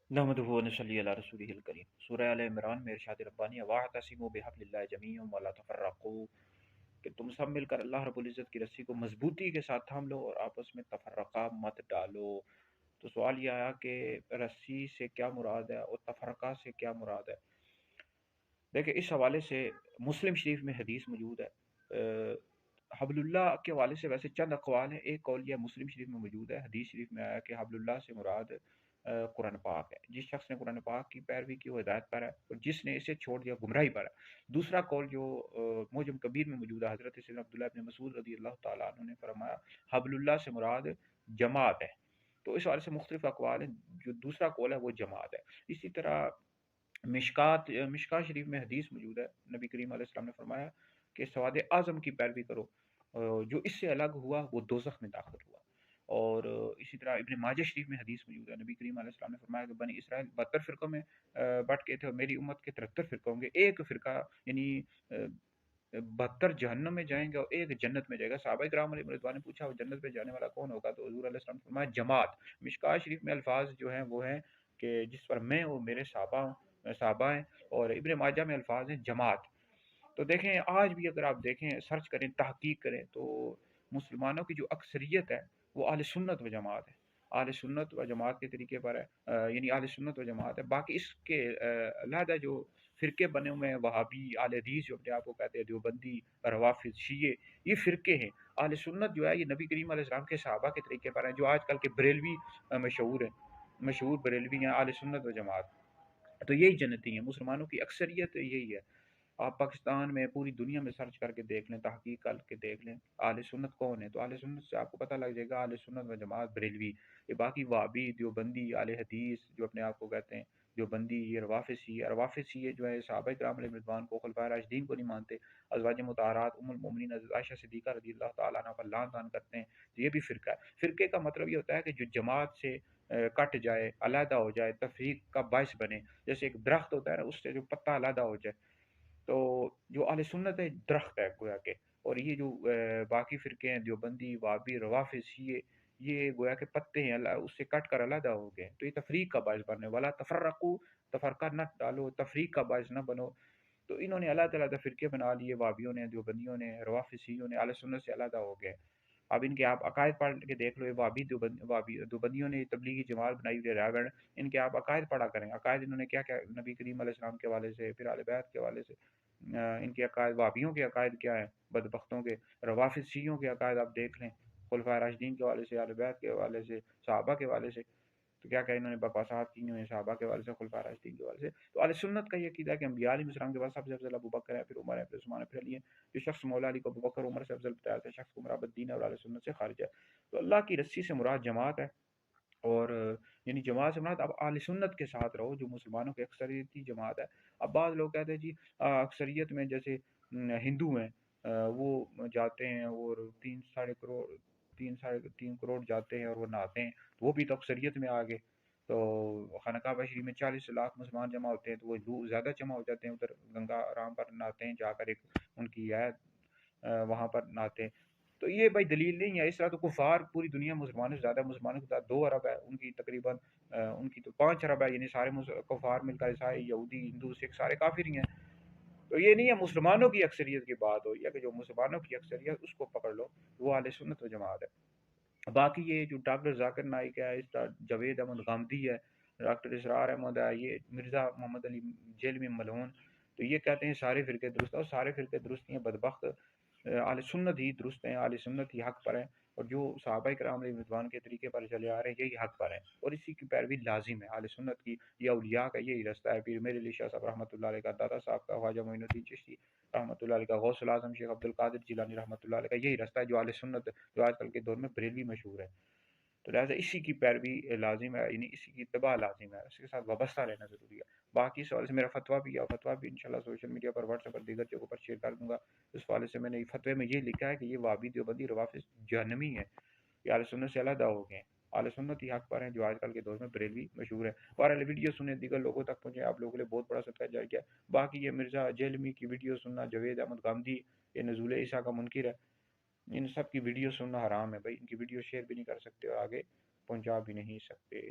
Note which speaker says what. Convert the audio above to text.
Speaker 1: नहमदुहु व नसल्ली अला रसूलिहिल करीम। सूरह आल इमरान में इरशाद रब्बानी वाअतसिमू बिहब्लिल्लाहि जमीअन व ला तफर्रकू, कि तुम सब मिलकर अल्लाह रब्बुल इज़्ज़त की रस्सी को मजबूती के साथ थाम लो और आपस में तफर्रका मत डालो। तो सवाल ये आया कि रस्सी से क्या मुराद है और तफर्रका से क्या मुराद है। देखिए, इस हवाले से मुस्लिम शरीफ में हदीस मौजूद है। हबलुल्लाह के हवाले से वैसे चंद अक़वाल हैं। एक कौल यह मुस्लिम शरीफ में मौजूद है, हदीस शरीफ में आया कि हबलुल्लाह से मुराद कुरान पाक है। जिस शख्स ने कुरान पाक की पैरवी की वो हिदायत पर है और जिसने इसे छोड़ दिया गुमराही पर है। दूसरा कौल जो मोजम कबीर में मौजूद है, हज़रत सैयदना अब्दुल्लाह इब्न मसूद रज़ी अल्लाह तआला अन्हु ने फरमाया हबलुल्लाह से मुराद जमात है। तो इस हवाले से मुख्तलिफ अक़वाल हैं। जो दूसरा कौल है वो जमात है। इसी तरह मिशकात शरीफ में हदीस मौजूद है। नबी करीम अलैहि सल्लम ने फरमाया कि सवाद आज़म की पैरवी करो, जो इससे अलग हुआ वो दोज़ख में दाखिल हुआ। और इसी तरह इब्न माजा शरीफ में हदीस मौजूद है। नबी करीम अलैहि सल्लम ने फरमाया कि बनी इसराइल 72 फ़िरक़ों में बँट गए थे और मेरी उम्मत के 73 फ़िरक़े होंगे। एक फ़िरक़ा यानी 72 जहन्नम में जाएंगे और एक जन्नत में जाएगा। सहाबाए किराम अलैहिम रिज़वान ने पूछा वो जन्नत में जाने वाला कौन होगा, तो हुज़ूर अलैहि सल्लम ने फरमाया जमात। मिशकात शरीफ में अल्फाज जो हैं वो हैं कि जिस पर मैं और मेरे सहाबा हैं, और इब्न माजा में अल्फाज हैं जमात। तो देखें, आज भी अगर आप देखें, सर्च करें, तहकीक करें, तो मुसलमानों की जो अक्सरियत है वो अहले सुन्नत व जमात है। अहले सुन्नत व जमात के तरीके पर है, यानी अहले सुन्नत व जमात है। बाकी इसके अलहदा जो फ़िरके बने हुए हैं, वहाबी, अहले हदीस जो अपने आप को कहते हैं, देवबंदी, रवाफ़िज़, शिये, ये फ़िरके हैं। अहले सुन्नत जो है ये नबी करीम अलैहि सलाम के सहाबा के तरीके पर है। जो आजकल के बरेलवी मशहूर हैं, मशहूर बरेलवी हैं, अहले सुन्नत व जमात, तो यही जन्नती हैं। मुसलमानों की अक्सरियत यही है। आप पाकिस्तान में, पूरी दुनिया में सर्च करके देख लें, तहकीक करके देख लें, अहले सुन्नत कौन है, तो अहले सुन्नत से आपको पता लग जाएगा अहले सुन्नत व जमात बरेलवी। ये बाकी वहाबी, देवबंदी, अहले हदीस जो अपने आप को कहते हैं देवबंदी, ये रवाफ़िज़ी जो है सहाबाए किराम अलैहिम रिज़वान को, खुलफ़ाए राशिदीन को नहीं मानते, अज़वाज मुतहहारात उम्मुल मोमिनीन हज़रत आयशा सिद्दीक़ा रज़ी अल्लाह तआला अन्हा पर लान तान करते हैं। तो ये भी फ़िरका है। फ़िरके का मतलब ये होता है कि जो जमात से कट जाए, अलहदा हो जाए, तफ़रीक़ का बाइस बने। जैसे एक दरख्त होता है ना, उससे जो पत्ता अलहदा हो जाए, तो जो अहले सुन्नत है दरख्त है गोया के। और ये जो बाकी फ़िरके हैं देवबंदी, वहाबी, रवाफ़िज़, शिये, ये गोया के पत्ते हैं, उससे कट कर अलहदा हो गए। तो ये तफ़रीक़ का बाइस बनने वाला, तफ़र्रक़ू, तफ़रक़ा न डालो, तफ़रीक़ का बाइस न बनो। तो इन्होंने अलग-अलग फ़िरके बना लिए, वहाबियों ने, देवबंदियों ने, रवाफ़िज़ियों ने, अहले सुन्नत से अलहदा हो गए। अब इनके आप अकायद पढ़ के देख लो, ये देवबंदियों ने तबलीगी जमात बनाई हुई है रायगढ़। इनके आप अकायद पढ़ा करें, अकायद इन्होंने क्या-क्या नबी करीम अलैहि सलाम के हवाले से, फिर अहले बैत के हवाले से इनके अकायद, वहाबियों के अकायद क्या है बदबख्तों के, रवाफ़िज़ शियों के अकायद आप देख लें, खुलफ़ाए राशिदीन के हवाले से, अहले बैत के हवाले से, सहाबा के हवाले से, तो क्या-क्या इन्होंने बकवासात की हुई हैं सहाबा के हवाले से, खुलफ़ाए राशिदीन के हवाले से। तो अहले सुन्नत का ये अक़ीदा है कि अंबिया अलैहिस्सलाम के बाद सबसे अफ़ज़ल अबू बकर है, फिर उमर है, फिर उस्मान है, फिर अली है। जो शख्स मौला अली को अबू बकर, उमर से अफ़ज़ल बताया था, शख्स गुमराह बद्दीन है और अहले सुन्नत से ख़ारिज है। तो अल्लाह की रस्सी से मुराद जमात है। और यानी जमात से मुराद अब अहले सुन्नत के साथ रहो, जो मुसलमानों की अक्सरियती जमात है। अब बाज़ लोग कहते हैं जी अक्सरियत में जैसे हिंदू हैं, वो जाते हैं और 3 साढ़े करोड़ 3 साढ़े 3 करोड़ जाते हैं और वो नहाते हैं, तो वो भी तो अक्सरियत में आ गए। तो खानकाह शरीफ में 40 लाख मुसलमान जमा होते हैं, तो वो हिंदू ज़्यादा जमा हो जाते हैं उधर गंगा आराम पर नहाते हैं, जाकर एक उनकी है वहाँ पर नहाते हैं। तो ये भाई दलील नहीं है। इस तरह तो कुफ़ार पूरी दुनिया मुसलमानों से ज़्यादा, मुसलमानों के साथ 2 अरब है, उनकी तकरीबन उनकी तो 5 अरब है, यानी सारे कुफ़ार मिलकर ईसाई, यहूदी, हिंदू, सिख सारे काफ़िर ही हैं। तो ये नहीं है मुसलमानों की अक्सरियत की बात हो रही है कि जो मुसलमानों की अक्सरियत उसको पकड़ लो, वो अहले सुन्नत व जमात है। बाकी ये जो डॉक्टर ज़ाकिर नाइक है, इस जावेद अहमद गामदी है, डॉक्टर इसरार अहमद है, ये मिर्ज़ा मोहम्मद अली जेलमी मलऊन, तो ये कहते हैं सारे फ़िरके दुरुस्त है और सारे फ़िरके दुरुस्त हैं। बदबख्त अहले सुन्नत ही दुरुस्त हैं, अहले सुन्नत ही हक़ पर हैं, और जो सहाबाए किराम अलैहिम रिज़वान के तरीके पर चले आ रहे हैं यही हक़ पर हैं और इसी की पैरवी लाज़िम है। अहले सुन्नत की, या औलिया का यही रास्ता है। पीर मेरे अली शाह साहब रहमतुल्लाह अलैह का, दादा साहब का, ख्वाजा मोइनुद्दीन चिश्ती रहमतुल्लाह अलैह का, गौसुल आज़म शेख अब्दुल कादिर जिलानी रहमतुल्लाह अलैह का यही रास्ता है, जो अहले सुन्नत जो आजकल के दौर में बरेलवी मशहूर है। तो लिहाज़ा इसी की पैरवी लाज़िम है, यानी इसी की इत्तिबा लाज़िम है, इसके साथ वाबस्ता रहना ज़रूरी है। बाकी सवाल से मेरा फ़तवा भी है, फ़तवा भी इंशाल्लाह सोशल मीडिया पर, व्हाट्सएप पर, दीगर जगहों पर शेयर कर दूँगा। इस हवाले से मैंने फ़तवे में ये लिखा है कि ये वहाबी, देवबंदी, रवाफ़िज़ जहन्नमी हैं, ये अहले सुन्नत से अलहदा हो गए हैं। अहले सुन्नत ही हक़ पर हैं, जो आजकल के दौर में बरेलवी मशहूर है। बहरहाल वीडियो सुने, दीगर लोगों तक पहुँचे, आप लोगों के लिए बहुत बड़ा सदका जारिया है। बाकी ये मिर्ज़ा जेहलमी की वीडियो सुनना, जावेद अहमद गामदी, ये नुज़ूल ईसा का मुनकिर है, इन सब की वीडियो सुनना हराम है भाई। इनकी वीडियो शेयर भी नहीं कर सकते और आगे पहुँचा भी नहीं सकते।